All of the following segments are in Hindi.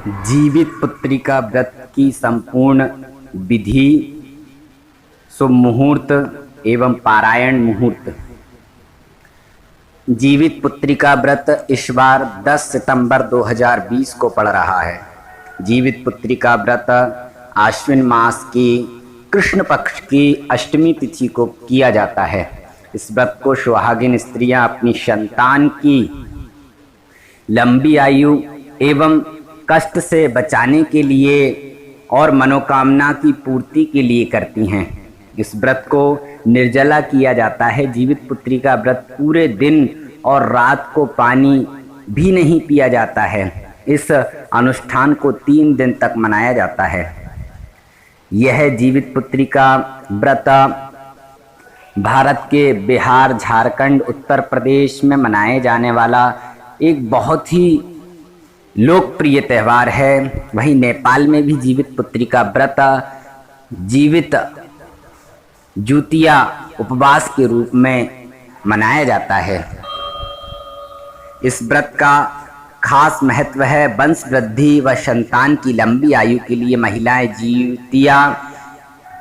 जीवित पुत्रिका व्रत की संपूर्ण विधि, शुभ मुहूर्त एवं पारायण मुहूर्त। जीवित पुत्रिका व्रत इस बार 10 सितंबर 2020 को पड़ रहा है। जीवित पुत्रिका व्रत आश्विन मास की कृष्ण पक्ष की अष्टमी तिथि को किया जाता है। इस व्रत को सुहागिन स्त्रियां अपनी संतान की लंबी आयु एवं कष्ट से बचाने के लिए और मनोकामना की पूर्ति के लिए करती हैं। इस व्रत को निर्जला किया जाता है। जीवित पुत्रिका व्रत पूरे दिन और रात को पानी भी नहीं पिया जाता है। इस अनुष्ठान को 3 दिन तक मनाया जाता है। यह जीवित पुत्रिका व्रत भारत के बिहार, झारखंड, उत्तर प्रदेश में मनाए जाने वाला एक बहुत ही लोकप्रिय त्यौहार है। वहीं नेपाल में भी जीवित पुत्रिका व्रत जीवित जुतिया उपवास के रूप में मनाया जाता है। इस व्रत का खास महत्व है वंश वृद्धि व संतान की लंबी आयु के लिए महिलाएं जुतिया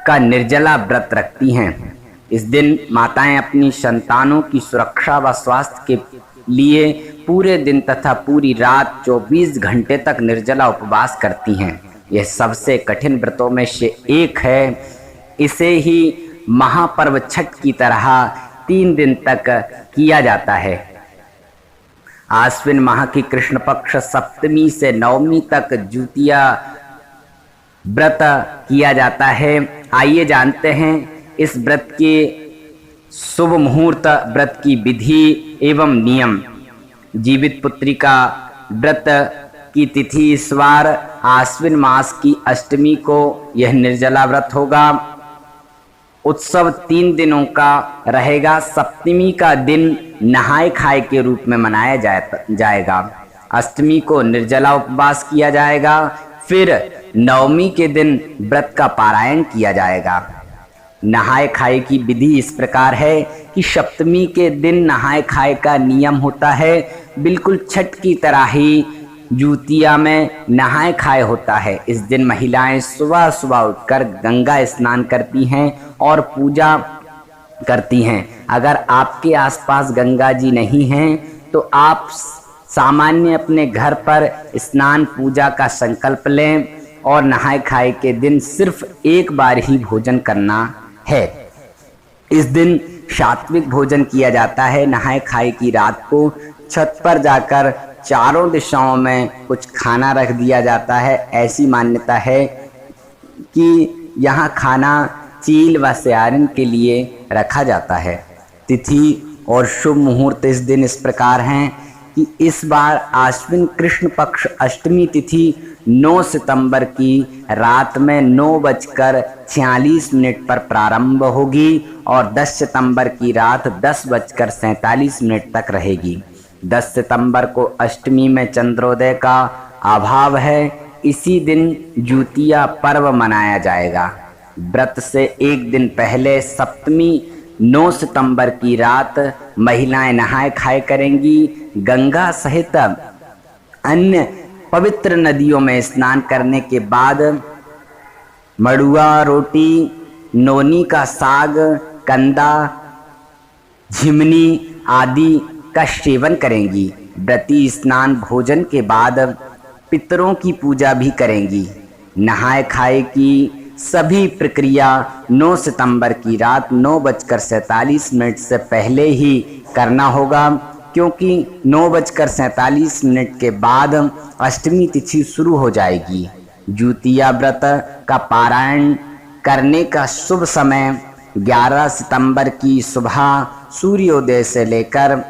का निर्जला व्रत रखती हैं। इस दिन माताएं अपनी संतानों की सुरक्षा व स्वास्थ्य के लिए पूरे दिन तथा पूरी रात 24 घंटे तक निर्जला उपवास करती हैं। यह सबसे कठिन व्रतों में से एक है। इसे ही महापर्व छठ की तरह 3 दिन तक किया जाता है। आश्विन माह की कृष्ण पक्ष सप्तमी से नवमी तक जुतिया व्रत किया जाता है। आइए जानते हैं इस व्रत के शुभ मुहूर्त, व्रत की विधि एवं नियम। जीवित पुत्रिका व्रत की तिथि इस बार आश्विन मास की अष्टमी को यह निर्जला व्रत होगा। उत्सव 3 दिनों का रहेगा। सप्तमी का दिन नहाय खाए के रूप में मनाया जाएगा। अष्टमी को निर्जला उपवास किया जाएगा। फिर नवमी के दिन व्रत का पारायण किया जाएगा। नहाय खाए की विधि इस प्रकार है कि सप्तमी के दिन नहाय खाए का नियम होता है। बिल्कुल छठ की तरह ही जुतिया में नहाय खाए होता है। इस दिन महिलाएं सुबह सुबह उठकर गंगा स्नान करती हैं और पूजा करती हैं। अगर आपके आसपास गंगा जी नहीं हैं तो आप सामान्य अपने घर पर स्नान पूजा का संकल्प लें और नहाय खाए के दिन सिर्फ एक बार ही भोजन करना है। इस दिन सात्विक भोजन किया जाता है। नहाय खाए की रात को छत पर जाकर चारों दिशाओं में कुछ खाना रख दिया जाता है। ऐसी मान्यता है कि यहाँ खाना चील व स्यारिन के लिए रखा जाता है। तिथि और शुभ मुहूर्त इस दिन इस प्रकार हैं कि इस बार आश्विन कृष्ण पक्ष अष्टमी तिथि 9 सितंबर की रात में 9:46 पर प्रारंभ होगी और 10 सितंबर की रात 10:47 तक रहेगी। 10 सितंबर को अष्टमी में चंद्रोदय का अभाव है। इसी दिन जुतिया पर्व मनाया जाएगा। व्रत से एक दिन पहले सप्तमी 9 सितंबर की रात महिलाएं नहाय खाए करेंगी। गंगा सहित अन्य पवित्र नदियों में स्नान करने के बाद मड़ुआ रोटी, नोनी का साग, कंदा, झिमनी आदि का सेवन करेंगी। व्रती स्नान भोजन के बाद पितरों की पूजा भी करेंगी। नहाय खाए की सभी प्रक्रिया 9 सितंबर की रात 9:47 से पहले ही करना होगा, क्योंकि 9:47 के बाद अष्टमी तिथि शुरू हो जाएगी। जुतिया व्रत का पारायण करने का शुभ समय 11 सितंबर की सुबह सूर्योदय से लेकर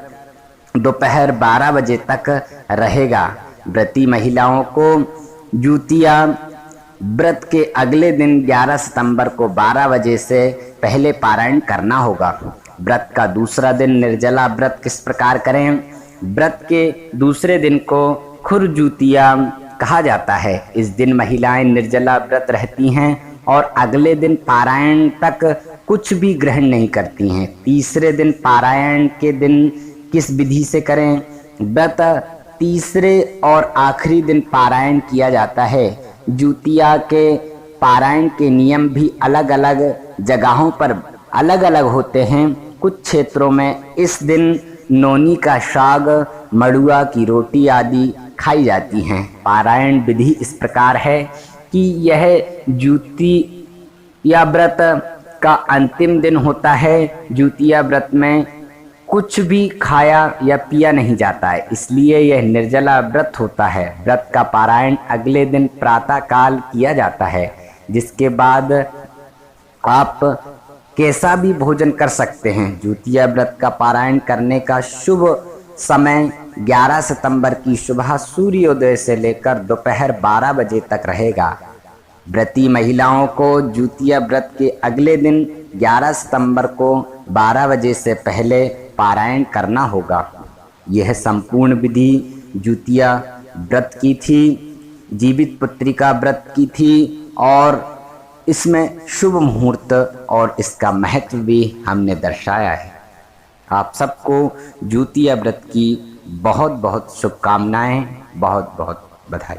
दोपहर 12 बजे तक रहेगा। व्रती महिलाओं को जुतिया व्रत के अगले दिन 11 सितंबर को 12 बजे से पहले पारायण करना होगा। व्रत का दूसरा दिन निर्जला व्रत किस प्रकार करें? व्रत के दूसरे दिन को खुरजुतिया कहा जाता है। इस दिन महिलाएं निर्जला व्रत रहती हैं और अगले दिन पारायण तक कुछ भी ग्रहण नहीं करती हैं। तीसरे दिन पारायण के दिन किस विधि से करें? व्रत तीसरे और आखिरी दिन पारायण किया जाता है। जुतिया के पारायण के नियम भी अलग अलग जगहों पर अलग अलग होते हैं। कुछ क्षेत्रों में इस दिन नोनी का साग, मड़ुआ की रोटी आदि खाई जाती हैं। पारायण विधि इस प्रकार है कि यह जुतिया व्रत का अंतिम दिन होता है। जुतिया व्रत में कुछ भी खाया या पिया नहीं जाता है, इसलिए यह निर्जला व्रत होता है। व्रत का पारायण अगले दिन प्रातः काल किया जाता है, जिसके बाद आप कैसा भी भोजन कर सकते हैं। जुतिया व्रत का पारायण करने का शुभ समय 11 सितंबर की सुबह सूर्योदय से लेकर दोपहर 12 बजे तक रहेगा। व्रती महिलाओं को जुतिया व्रत के अगले दिन 11 सितंबर को 12 बजे से पहले पारायण करना होगा। यह संपूर्ण विधि जुतिया व्रत की थी, जीवित पुत्रिका व्रत की थी, और इसमें शुभ मुहूर्त और इसका महत्व भी हमने दर्शाया है। आप सबको जुतिया व्रत की बहुत बहुत शुभकामनाएं, बहुत बहुत बधाई।